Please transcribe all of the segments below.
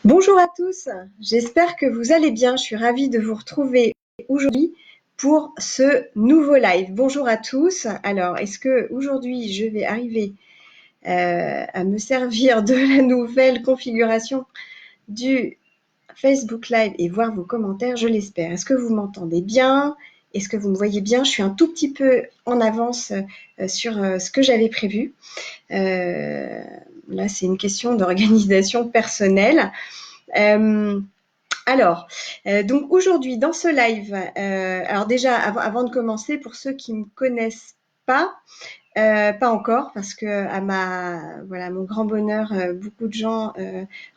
Bonjour à tous, j'espère que vous allez bien. Je suis ravie de vous retrouver aujourd'hui pour ce nouveau live. Bonjour à tous. Alors, est-ce que aujourd'hui je vais arriver à me servir de la nouvelle configuration du Facebook Live et voir vos commentaires? Je l'espère. Est-ce que vous m'entendez bien? Est-ce que vous me voyez bien? Je suis un tout petit peu en avance sur ce que j'avais prévu. Là, c'est une question d'organisation personnelle. Donc aujourd'hui dans ce live, alors déjà avant de commencer, pour ceux qui me connaissent pas encore, parce que à mon grand bonheur, beaucoup de gens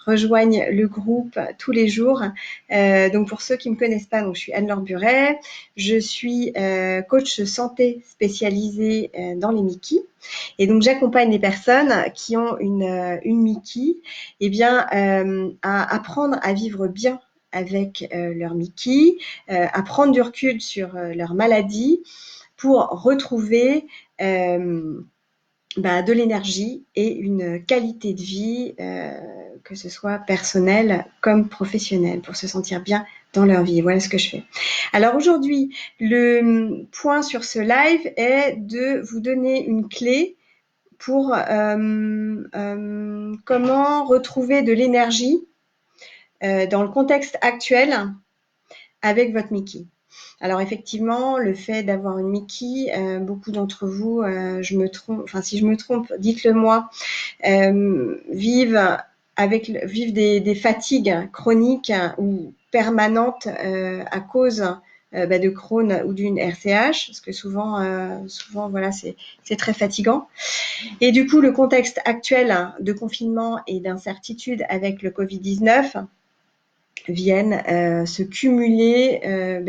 rejoignent le groupe tous les jours. Donc pour ceux qui me connaissent pas, donc je suis Anne-Laure Buret, je suis coach santé spécialisée dans les Mickey, et donc j'accompagne les personnes qui ont une Mickey, à apprendre à vivre bien avec leur Mickey, à prendre du recul sur leur maladie pour retrouver de l'énergie et une qualité de vie, que ce soit personnelle comme professionnelle, pour se sentir bien dans leur vie. Voilà ce que je fais. Alors aujourd'hui, le point sur ce live est de vous donner une clé pour comment retrouver de l'énergie dans le contexte actuel avec votre Mickey. Alors effectivement, le fait d'avoir une Mickey, beaucoup d'entre vous, si je me trompe, dites-le moi, vivent des fatigues chroniques ou permanentes à cause de Crohn ou d'une RCH, parce que souvent voilà, c'est très fatigant. Et du coup, le contexte actuel de confinement et d'incertitude avec le Covid-19 viennent se cumuler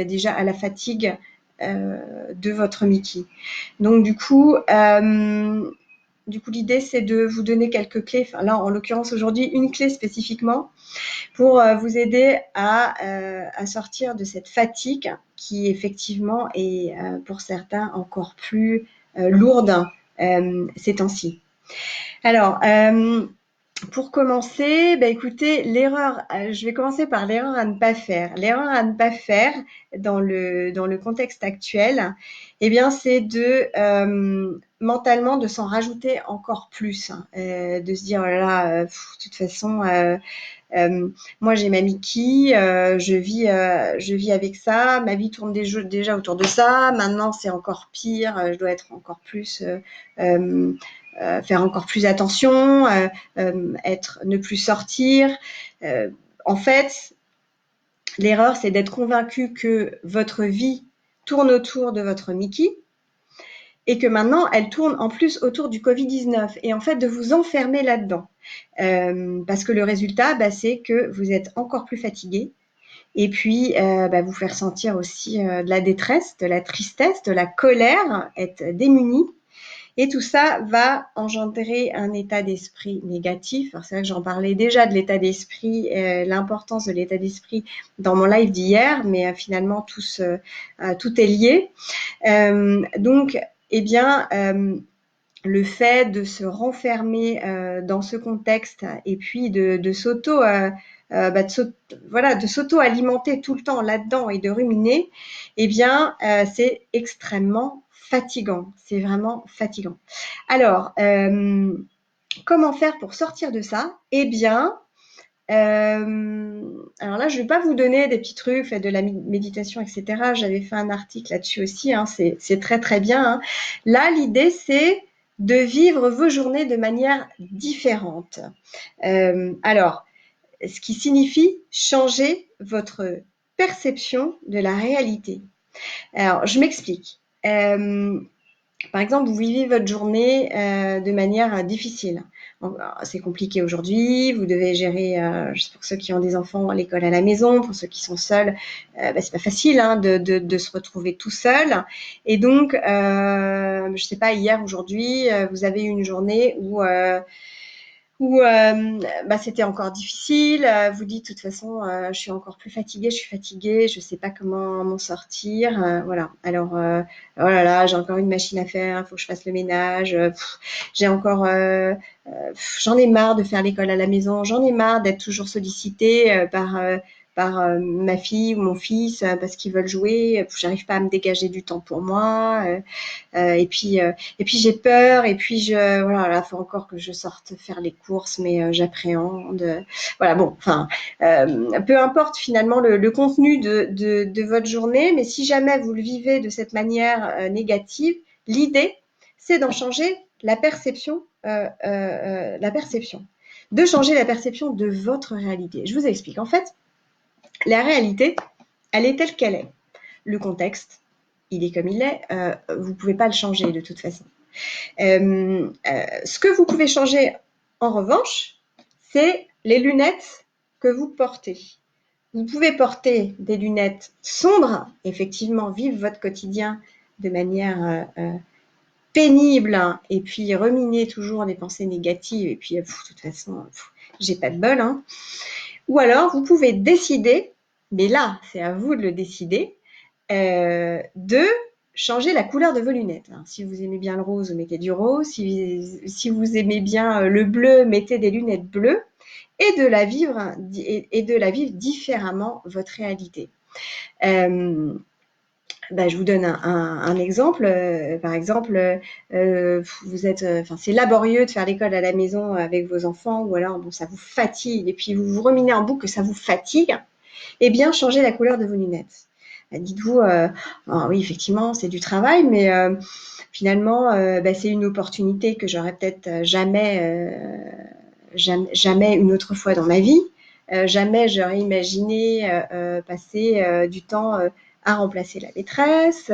déjà à la fatigue de votre Mickey. Donc du coup, l'idée c'est de vous donner quelques clés. Enfin, là, en l'occurrence aujourd'hui, une clé spécifiquement pour vous aider à sortir de cette fatigue qui effectivement est pour certains encore plus lourde ces temps-ci. Alors, pour commencer, écoutez, je vais commencer par l'erreur à ne pas faire. L'erreur à ne pas faire dans le contexte actuel, c'est de mentalement de s'en rajouter encore plus, de se dire oh là là, de toute façon, moi j'ai ma Mickey, je vis avec ça, ma vie tourne déjà autour de ça. Maintenant c'est encore pire, je dois être encore plus faire encore plus attention, ne plus sortir. En fait, l'erreur, c'est d'être convaincu que votre vie tourne autour de votre Mickey et que maintenant, elle tourne en plus autour du Covid-19 et en fait, de vous enfermer là-dedans. Parce que le résultat, c'est que vous êtes encore plus fatigué et puis vous faire sentir aussi de la détresse, de la tristesse, de la colère, être démuni. Et tout ça va engendrer un état d'esprit négatif. Alors c'est vrai que j'en parlais déjà de l'état d'esprit, l'importance de l'état d'esprit dans mon live d'hier, mais finalement tout est lié. Le fait de se renfermer dans ce contexte et puis de s'auto-alimenter tout le temps là-dedans et de ruminer, c'est extrêmement fatigant. C'est vraiment fatigant. Alors, comment faire pour sortir de ça? Alors là, je ne vais pas vous donner des petits trucs, faites de la méditation, etc. J'avais fait un article là-dessus aussi, c'est très très bien. Là, l'idée, c'est de vivre vos journées de manière différente. Alors, ce qui signifie changer votre perception de la réalité. Alors, je m'explique. Par exemple, vous vivez votre journée de manière difficile. C'est compliqué aujourd'hui, vous devez gérer, pour ceux qui ont des enfants à l'école, à la maison, pour ceux qui sont seuls, c'est pas facile de se retrouver tout seul. Et donc, je sais pas, hier, aujourd'hui, vous avez eu une journée où où c'était encore difficile. Vous dites, de toute façon, je suis encore plus fatiguée, je sais pas comment m'en sortir. Voilà. Alors, oh là là, j'ai encore une machine à faire, il faut que je fasse le ménage. J'ai encore, j'en ai marre de faire l'école à la maison, j'en ai marre d'être toujours sollicitée par ma fille ou mon fils parce qu'ils veulent jouer. J'arrive pas à me dégager du temps pour moi. Et puis j'ai peur, et puis voilà, là, faut encore que je sorte faire les courses, mais j'appréhende. Voilà, bon, enfin, peu importe finalement le contenu de votre journée, mais si jamais vous le vivez de cette manière négative, l'idée, c'est d'en changer la perception, de changer la perception de votre réalité. Je vous explique. En fait, la réalité, elle est telle qu'elle est. Le contexte, il est comme il est. Vous ne pouvez pas le changer de toute façon. Ce que vous pouvez changer, en revanche, c'est les lunettes que vous portez. Vous pouvez porter des lunettes sombres, effectivement, vivre votre quotidien de manière pénible, hein, et puis ruminer toujours des pensées négatives, et puis de toute façon, j'ai pas de bol. Hein. Ou alors, vous pouvez décider, mais là, c'est à vous de le décider, de changer la couleur de vos lunettes. Alors, si vous aimez bien le rose, mettez du rose. Si vous aimez bien le bleu, mettez des lunettes bleues et de la vivre différemment, votre réalité. Je vous donne un exemple. Par exemple, c'est laborieux de faire l'école à la maison avec vos enfants, ou alors ça vous fatigue, et puis vous vous ruminez en boucle que ça vous fatigue. Eh bien, changez la couleur de vos lunettes. Dites-vous, oui, effectivement, c'est du travail, mais finalement, c'est une opportunité que j'aurais peut-être jamais une autre fois dans ma vie. Jamais j'aurais imaginé passer du temps à remplacer la maîtresse.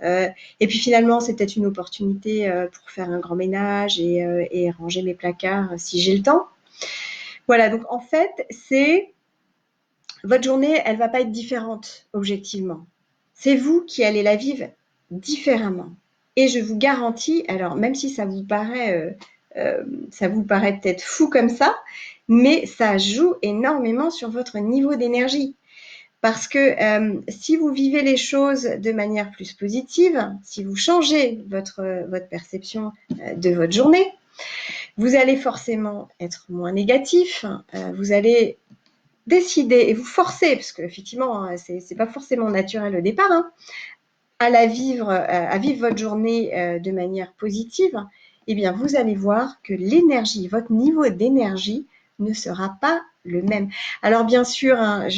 Et puis finalement, c'est peut-être une opportunité pour faire un grand ménage et ranger mes placards si j'ai le temps. Voilà, donc en fait, votre journée, elle va pas être différente objectivement. C'est vous qui allez la vivre différemment. Et je vous garantis, alors même si ça vous paraît peut-être fou comme ça, mais ça joue énormément sur votre niveau d'énergie. Parce que si vous vivez les choses de manière plus positive, si vous changez votre perception de votre journée, vous allez forcément être moins négatif, vous allez décider et vous forcer, parce qu'effectivement, c'est pas forcément naturel au départ, hein, à vivre votre journée de manière positive, eh bien, vous allez voir que l'énergie, votre niveau d'énergie ne sera pas le même. Alors, bien sûr, hein,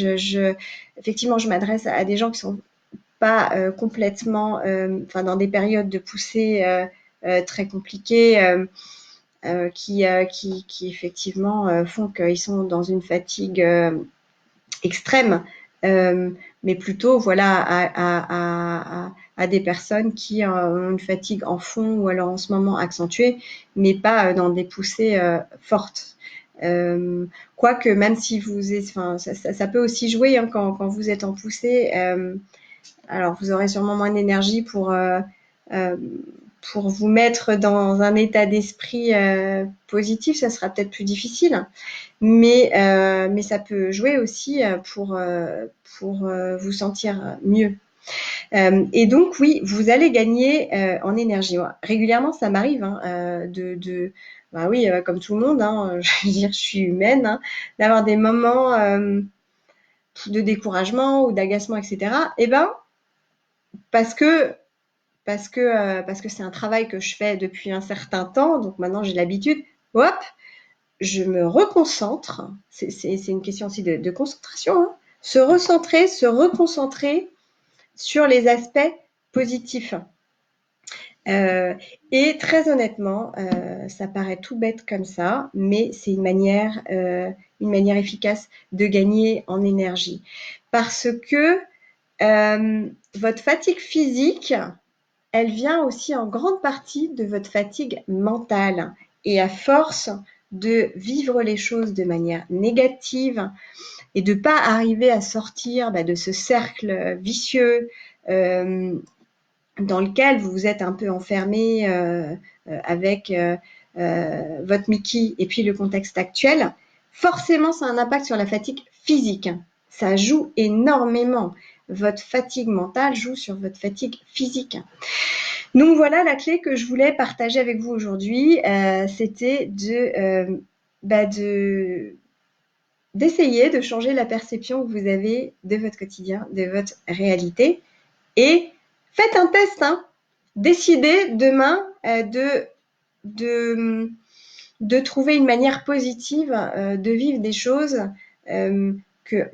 effectivement, je m'adresse à des gens qui sont pas complètement, dans des périodes de poussée très compliquées, qui effectivement font qu'ils sont dans une fatigue extrême, mais plutôt voilà à des personnes qui ont une fatigue en fond ou alors en ce moment accentuée, mais pas dans des poussées fortes. Quoique même si ça peut aussi jouer, hein, quand vous êtes en poussée. Alors vous aurez sûrement moins d'énergie pour vous mettre dans un état d'esprit positif, ça sera peut-être plus difficile. Mais ça peut jouer aussi pour vous sentir mieux. Et donc oui, vous allez gagner en énergie. Régulièrement, ça m'arrive hein, comme tout le monde, hein, je veux dire, je suis humaine, hein, d'avoir des moments de découragement ou d'agacement, etc. Eh ben, parce que c'est un travail que je fais depuis un certain temps, donc maintenant j'ai l'habitude. Hop, je me reconcentre, c'est une question aussi de concentration, hein. Se recentrer, se reconcentrer sur les aspects positifs. Et très honnêtement, ça paraît tout bête comme ça, mais c'est une manière efficace de gagner en énergie. Parce que votre fatigue physique, elle vient aussi en grande partie de votre fatigue mentale. Et à force de vivre les choses de manière négative et de ne pas arriver à sortir de ce cercle vicieux dans lequel vous vous êtes un peu enfermé avec votre Mickey et puis le contexte actuel, forcément, ça a un impact sur la fatigue physique. Ça joue énormément. Votre fatigue mentale joue sur votre fatigue physique. Donc voilà la clé que je voulais partager avec vous aujourd'hui. C'était d'essayer de changer la perception que vous avez de votre quotidien, de votre réalité. Et faites un test. Décidez demain de trouver une manière positive de vivre des choses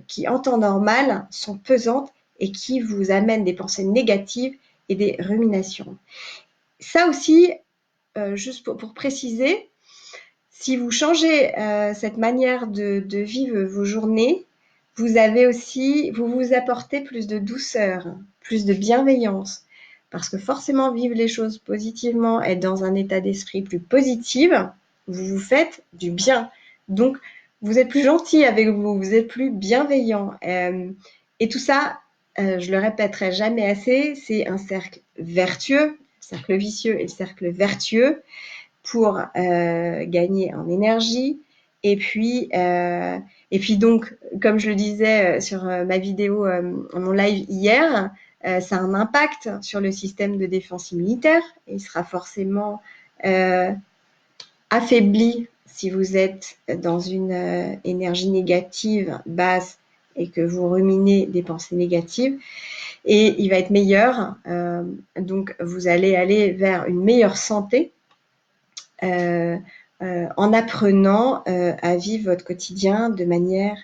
qui, en temps normal, sont pesantes et qui vous amènent des pensées négatives et des ruminations. Ça aussi, juste pour préciser, si vous changez cette manière de vivre vos journées, vous vous apportez plus de douceur, plus de bienveillance. Parce que forcément, vivre les choses positivement, être dans un état d'esprit plus positif, vous vous faites du bien. Donc, vous êtes plus gentil avec vous, vous êtes plus bienveillant. Et tout ça, je le répéterai jamais assez, c'est un cercle vertueux, le cercle vicieux et le cercle vertueux pour gagner en énergie. Et puis donc, comme je le disais sur ma vidéo, mon live hier, ça a un impact sur le système de défense immunitaire. Il sera forcément affaibli si vous êtes dans une énergie négative basse et que vous ruminez des pensées négatives. Et il va être meilleur. Donc, vous allez aller vers une meilleure santé en apprenant à vivre votre quotidien de manière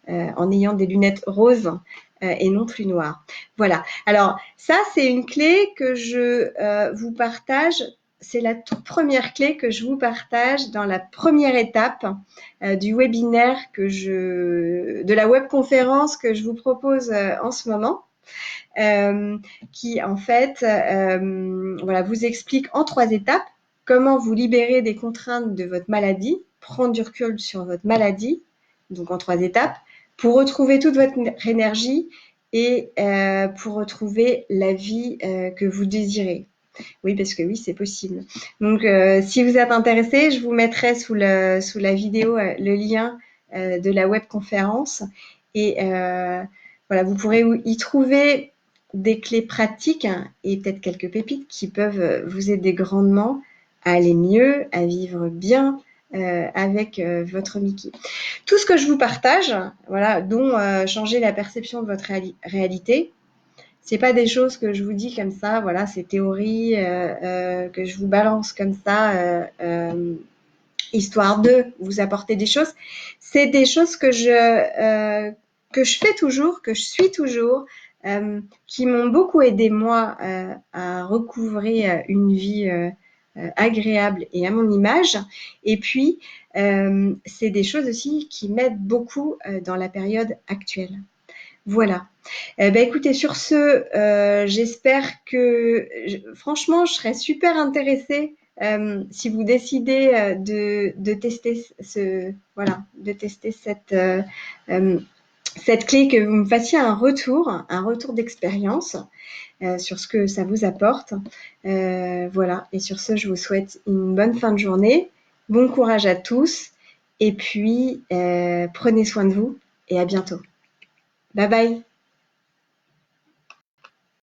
en ayant des lunettes roses et non plus noires. Voilà. Alors ça, c'est une clé que je vous partage. C'est la toute première clé que je vous partage dans la première étape du webinaire de la webconférence que je vous propose en ce moment. Qui en fait vous explique en 3 étapes comment vous libérer des contraintes de votre maladie, prendre du recul sur votre maladie, donc en 3 étapes, pour retrouver toute votre énergie et pour retrouver la vie que vous désirez. Oui, parce que oui, c'est possible. Donc, si vous êtes intéressé, je vous mettrai sous la vidéo le lien de la webconférence et voilà, vous pourrez y trouver des clés pratiques et peut-être quelques pépites qui peuvent vous aider grandement à aller mieux, à vivre bien avec votre Mickey. Tout ce que je vous partage, voilà, dont changer la perception de votre réalité, c'est pas des choses que je vous dis comme ça, voilà, c'est théorie que je vous balance comme ça, histoire de vous apporter des choses. C'est des choses que je fais toujours, que je suis toujours, qui m'ont beaucoup aidé moi à recouvrer une vie agréable et à mon image. Et puis, c'est des choses aussi qui m'aident beaucoup dans la période actuelle. Voilà. Écoutez, sur ce, j'espère que, franchement, je serais super intéressée si vous décidez de tester cette clé, que vous me fassiez un retour d'expérience sur ce que ça vous apporte. Voilà. Et sur ce, je vous souhaite une bonne fin de journée, bon courage à tous, et puis prenez soin de vous et à bientôt. Bye bye.